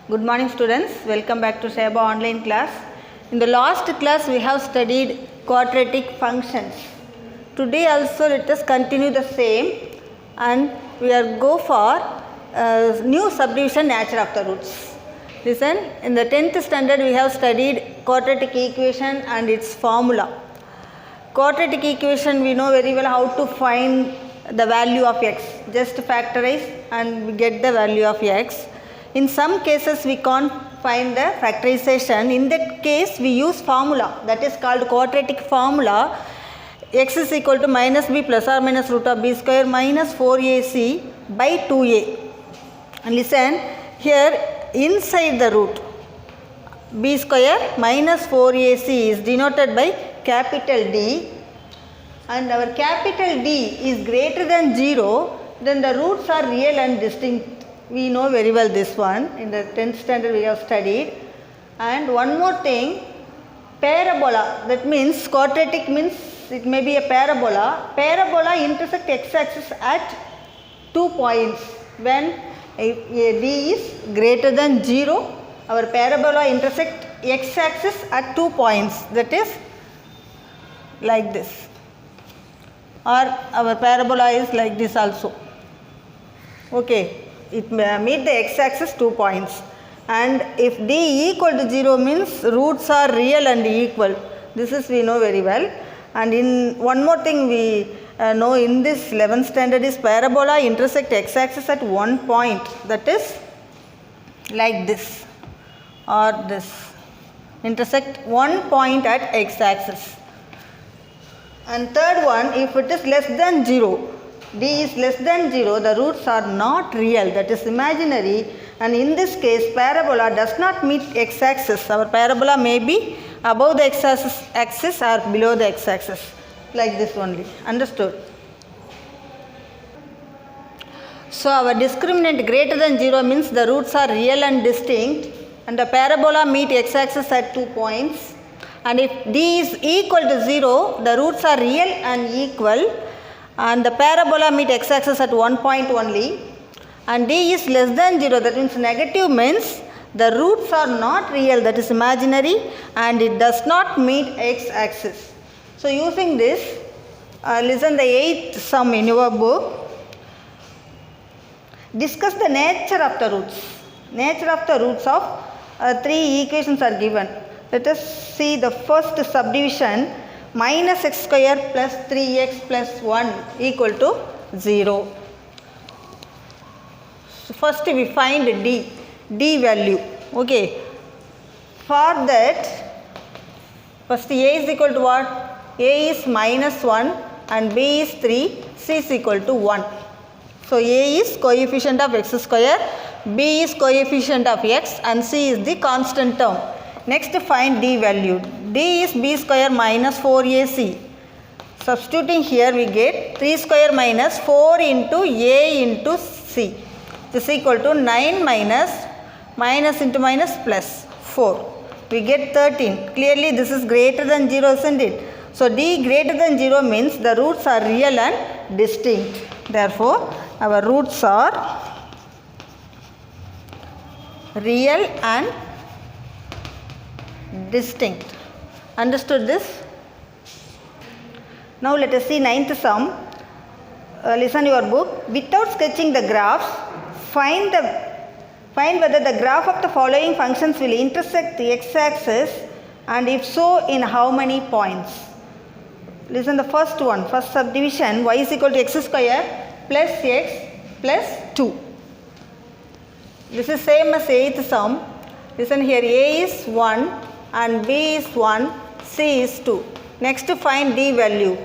Good morning students, welcome back to Sheba online class. In the last class we have studied quadratic functions. Today also let us continue the same and we are go for new subdivision nature of the roots. Listen, in the 10th standard we have studied quadratic equation and its formula. Quadratic equation we know very well how to find the value of x. Just factorize and we get the value of x. In some cases we can't find the factorization. In that case we use formula, that is called quadratic formula. X is equal to minus b plus or minus root of b square minus 4ac by 2a. And listen, here inside the root b square minus 4ac is denoted by capital D, and our capital D is greater than 0, then the roots are real and distinct. We know very well this one. In the 10th standard we have studied. And one more thing, parabola, that means quadratic means it may be a parabola. Parabola intersect x-axis at 2 points. When D is greater than 0, our parabola intersect x-axis at 2 points, that is like this, or our parabola is like this also. Okay, it may meet the x-axis 2 points, and if D equal to 0 means roots are real and equal. This is we know very well. And in one more thing we know in this 11th standard is parabola intersect x-axis at 1 point, that is like this or this, intersect 1 point at x-axis. And third one, if it is less than 0, D is less than 0, the roots are not real, that is imaginary, and in this case parabola does not meet x-axis. Our parabola may be above the x-axis or below the x-axis, like this only. Understood? So our discriminant greater than 0 means the roots are real and distinct, and the parabola meet x-axis at 2 points. And if D is equal to 0, the roots are real and equal, and the parabola meet x-axis at 1 point only. And D is less than 0, that means negative, means the roots are not real, that is imaginary, and it does not meet x-axis. So using this, listen the 8th sum in your book. Discuss the nature of the roots. Nature of the roots of 3 equations are given. Let us see the first subdivision, minus x square plus 3x plus 1 equal to 0. So first we find D value. Okay. For that, first A is equal to what? A is minus 1 and B is 3, C is equal to 1. So A is coefficient of x square, B is coefficient of x, and C is the constant term. Next find D value. D is b square minus 4ac. Substituting here we get 3 square minus 4 into a into c. This is equal to 9 minus into minus plus 4. We get 13. Clearly this is greater than 0, isn't it? So D greater than 0 means the roots are real and distinct. Therefore our roots are real and distinct. Understood this? Now let us see 9th sum. Listen your book. Without sketching the graphs, find whether the graph of the following functions will intersect the x-axis, and if so, in how many points. Listen the first one, first subdivision, y is equal to x square plus x plus 2. This is same as 8th sum. Listen here, A is 1 and B is 1, C is 2. Next find D value.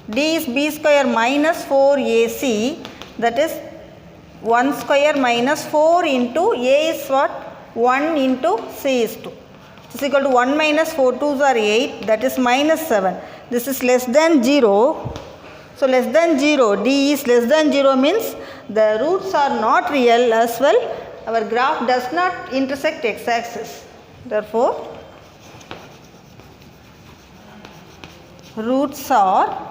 D is b square minus 4ac, that is 1 square minus 4 into A is what? 1 into C is 2. This is equal to 1 minus 4 2s are 8, that is minus 7. This is less than 0. So less than 0, D is less than 0 means the roots are not real as well. Our graph does not intersect x-axis. Therefore, roots are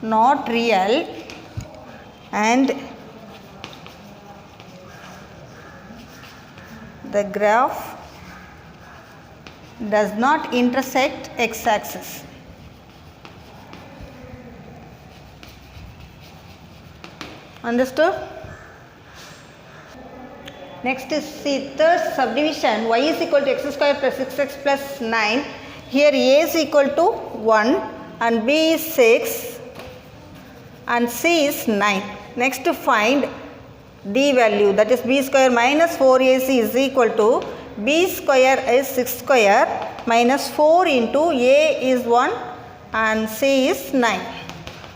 not real and the graph does not intersect x-axis. Understood? Next is see third subdivision, y is equal to x square plus 6x plus 9. Here a is equal to 1 and b is 6 and c is 9. Next to find d value, that is b square minus 4ac is equal to b square is 6 square minus 4 into a is 1 and c is 9.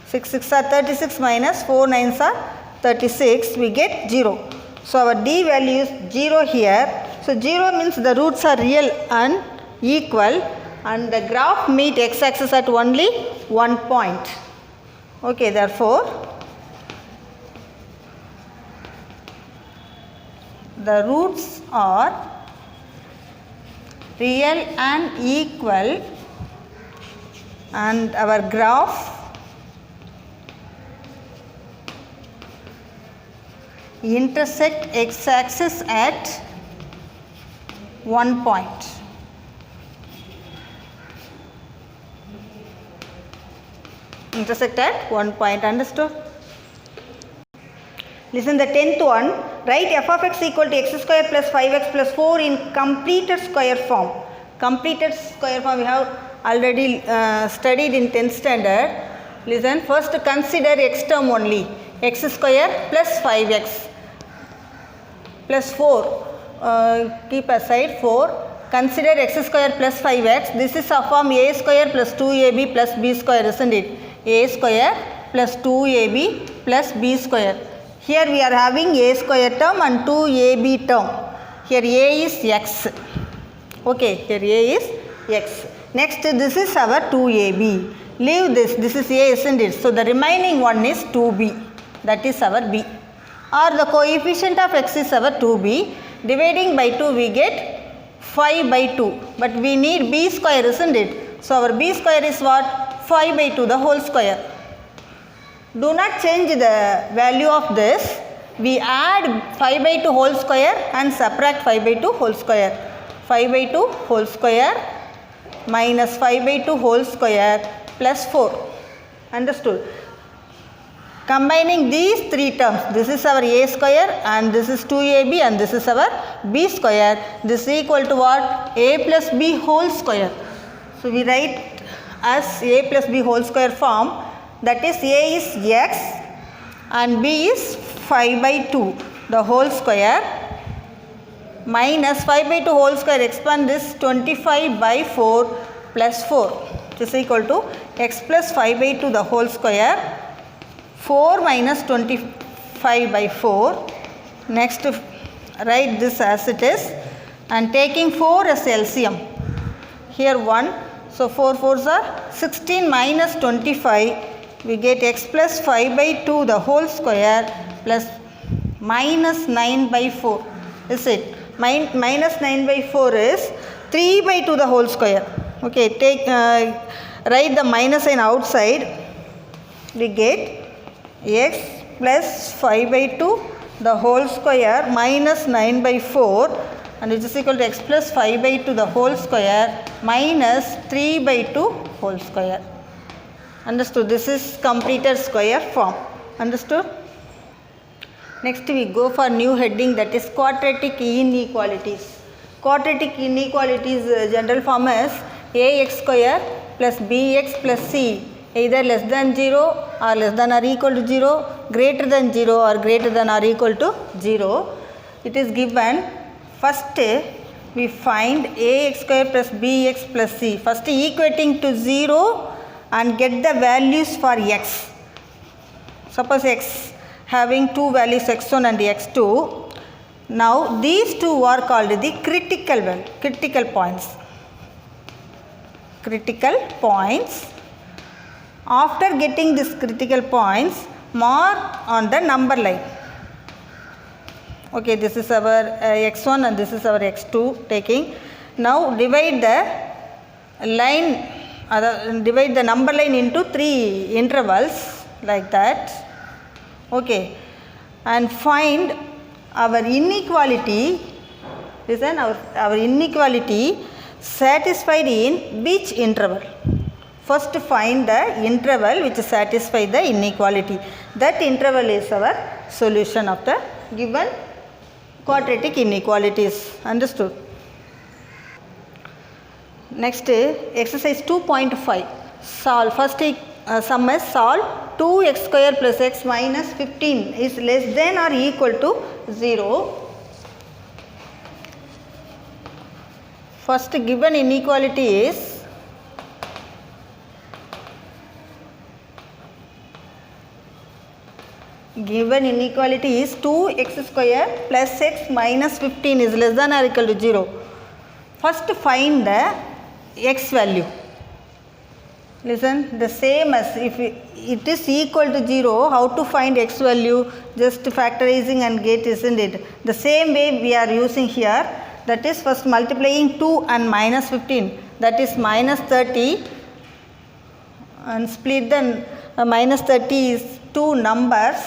6 6 are 36 minus 4 9s are 36, we get 0. So our d value is 0 here. So 0 means the roots are real and equal and the graph meet x-axis at only one point. Okay, therefore the roots are real and equal and our graph intersect x-axis at one point. Intersect at one point. Understood? Listen the 10th one. Write f of x equal to x square plus 5x plus 4 in completed square form. Completed square form we have already studied in 10th standard. Listen, first consider x term only. X square plus 5x plus 4. Keep aside 4. Consider x square plus 5x. This is a form a square plus 2ab plus b square, isn't it? A square plus 2ab plus b square. Here we are having a square term and 2ab term. Here a is x. Okay, here a is x. Next this is our 2ab. Leave this. This is a, isn't it? So the remaining one is 2b. That is our b. Or the coefficient of x is our 2b. Dividing by 2 we get 5 by 2. But we need b square, isn't it? So our b square is what? 5 by 2 the whole square. Do not change the value of this. We add 5 by 2 whole square and subtract 5 by 2 whole square. 5 by 2 whole square minus 5 by 2 whole square plus 4. Understood? Combining these three terms, this is our a square and this is 2ab and this is our b square. This is equal to what? A plus b whole square. So we write as a plus b whole square form, that is a is x and b is 5 by 2 the whole square minus 5 by 2 whole square, expand this 25 by 4 plus 4. This is equal to x plus 5 by 2 the whole square, 4 minus 25 by 4. Next write this as it is and taking 4 as LCM. Here 1. So 4 4s are 16 minus 25. We get x plus 5 by 2 the whole square plus minus 9 by 4. Is it? Minus 9 by 4 is 3 by 2 the whole square. Okay, take write the minus sign outside. We get x plus 5 by 2 the whole square minus 9 by 4 and it is equal to x plus 5 by 2 the whole square minus 3 by 2 whole square. Understood? This is completed square form. Understood? Next we go for new heading, that is quadratic inequalities. Quadratic inequalities general form is ax square plus bx plus c either less than 0 or less than or equal to 0, greater than 0 or greater than or equal to 0. It is given. First we find ax square plus bx plus c. First equating to 0 and get the values for x. Suppose x having two values x1 and x2. Now these two are called the critical points. Critical points. After getting these critical points, mark on the number line. Okay, this is our x1 and this is our x2 taking. Now divide the line, divide the number line into 3 intervals like that. Okay, and find our inequality Listen, our inequality satisfied in which interval? First find the interval which satisfies the inequality. That interval is our solution of the given quadratic inequalities. Understood? Next, exercise 2.5. Solve. First sum is solve 2x square plus x minus 15 is less than or equal to 0. First given inequality is given inequality is 2x square plus x minus 15 is less than or equal to 0. First find the x value. Listen, the same as if it is equal to 0, how to find x value? Just factorizing and get, isn't it? The same way we are using here, that is first multiplying 2 and minus 15, that is minus 30, and split the minus 30 is 2 numbers.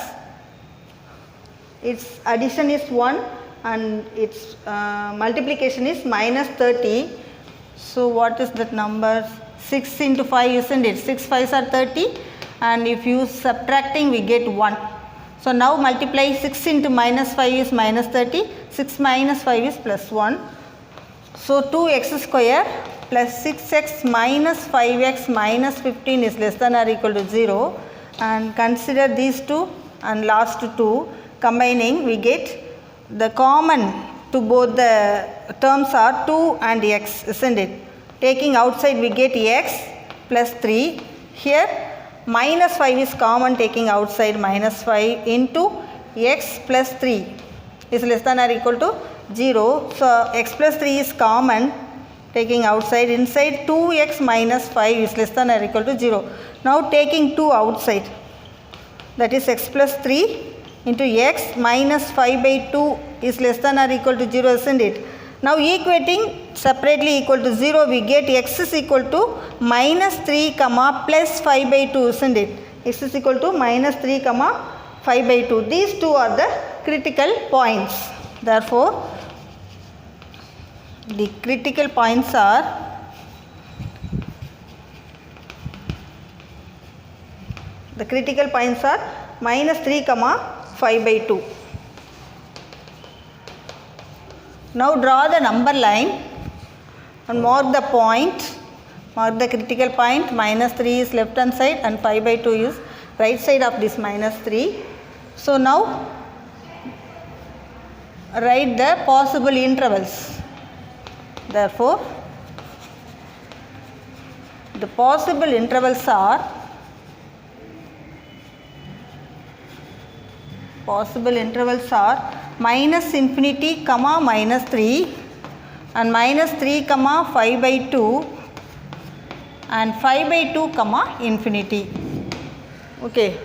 Its addition is 1 and its multiplication is minus 30. So what is that number? 6 into 5, isn't it? 6 5s are 30, and if you subtracting we get 1. So now multiply 6 into minus 5 is minus 30, 6 minus 5 is plus 1. So 2x square plus 6x minus 5x minus 15 is less than or equal to 0, and consider these two and last two. Combining we get the common to both the terms are 2 and x, isn't it? Taking outside we get x plus 3. Here minus 5 is common, taking outside minus 5 into x plus 3 is less than or equal to 0. So x plus 3 is common, taking outside, inside 2x minus 5 is less than or equal to 0. Now taking 2 outside, that is x plus 3 into x minus 5 by 2 is less than or equal to 0, isn't it? Now equating separately equal to 0, we get x is equal to minus 3 comma plus 5 by 2, isn't it? X is equal to minus 3 comma 5 by 2. These two are the critical points. Therefore, the critical points are minus 3 comma 5 by 2. Now draw the number line and mark the point, mark the critical point. Minus 3 is left hand side and 5 by 2 is right side of this minus 3. So now write the possible intervals. Therefore, the possible intervals are minus infinity comma minus 3 and minus 3 comma 5 by 2 and 5 by 2 comma infinity. Okay.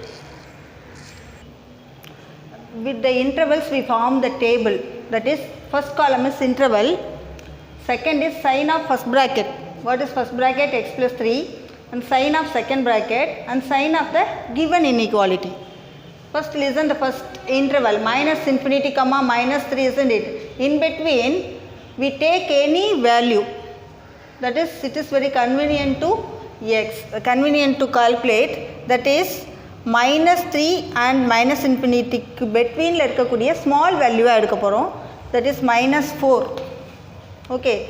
With the intervals we form the table, that is first column is interval, second is sign of first bracket. What is first bracket? X plus 3, and sign of second bracket and sign of the given inequality. First listen the first interval minus infinity comma minus 3, isn't it? In between we take any value, that is it is very convenient to calculate, that is minus 3 and minus infinity between la irukkudiya small value edukka porom, that is minus 4. Okay,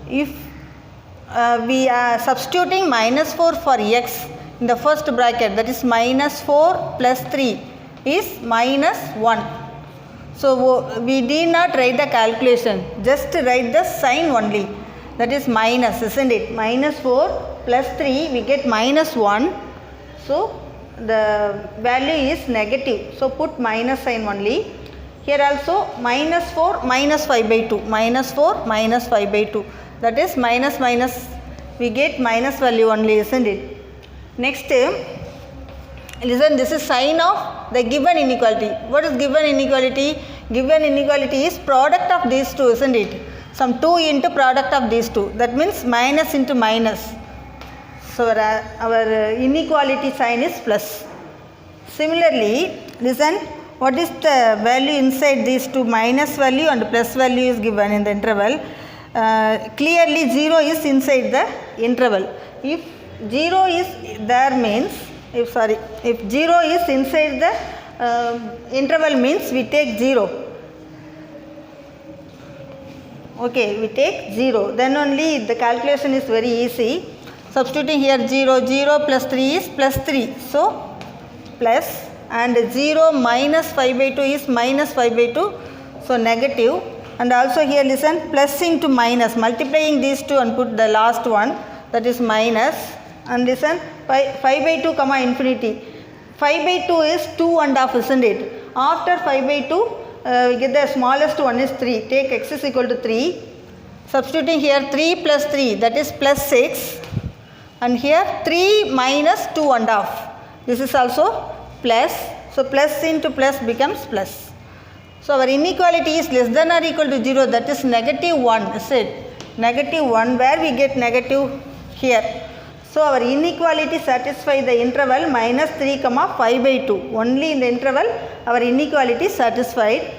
if we are substituting minus 4 for x in the first bracket, that is minus 4 plus 3 is minus 1. So we did not write the calculation, just write the sign only, that is minus, isn't it? Minus 4 plus 3 we get minus 1. So the value is negative, so put minus sign only. Here also minus 4 minus 5 by 2, minus 4 minus 5 by 2, that is minus minus we get minus value only, isn't it? Next, listen, this is sign of the given inequality. What is given inequality? Given inequality is product of these two, isn't it? Some 2 into product of these two, that means minus into minus. So our inequality sign is plus. Similarly, listen, what is the value inside these two? Minus value and plus value is given in the interval. Clearly 0 is inside the interval. If 0 is there means, if 0 is inside the interval means we take 0. Okay, we take 0. Then only the calculation is very easy. Substituting here 0, 0 plus 3 is plus 3. So, plus, and 0 minus 5 by 2 is minus 5 by 2. So, negative. And also here listen, plus into minus. Multiplying these two and put the last one, that is minus. And listen, 5 by 2 comma infinity. 5 by 2 is 2.5, isn't it? After 5 by 2, we get the smallest one is 3. Take x is equal to 3. Substituting here 3 plus 3, that is plus 6. And here 3 minus 2.5. This is also plus. So, plus into plus becomes plus. So, our inequality is less than or equal to 0, that is negative 1, is it? Negative 1, where we get negative here. So, our inequality satisfies the interval minus 3 comma 5 by 2. Only in the interval our inequality is satisfied.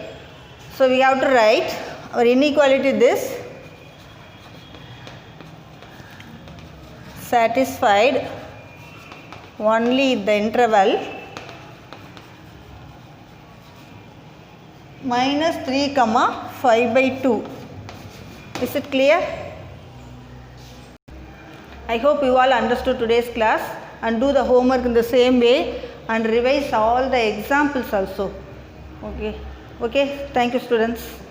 So, we have to write our inequality this. Satisfied only in the interval minus 3 comma 5 by 2. Is it clear? I hope you all understood today's class and do the homework in the same way and revise all the examples also. Okay. Thank you, students.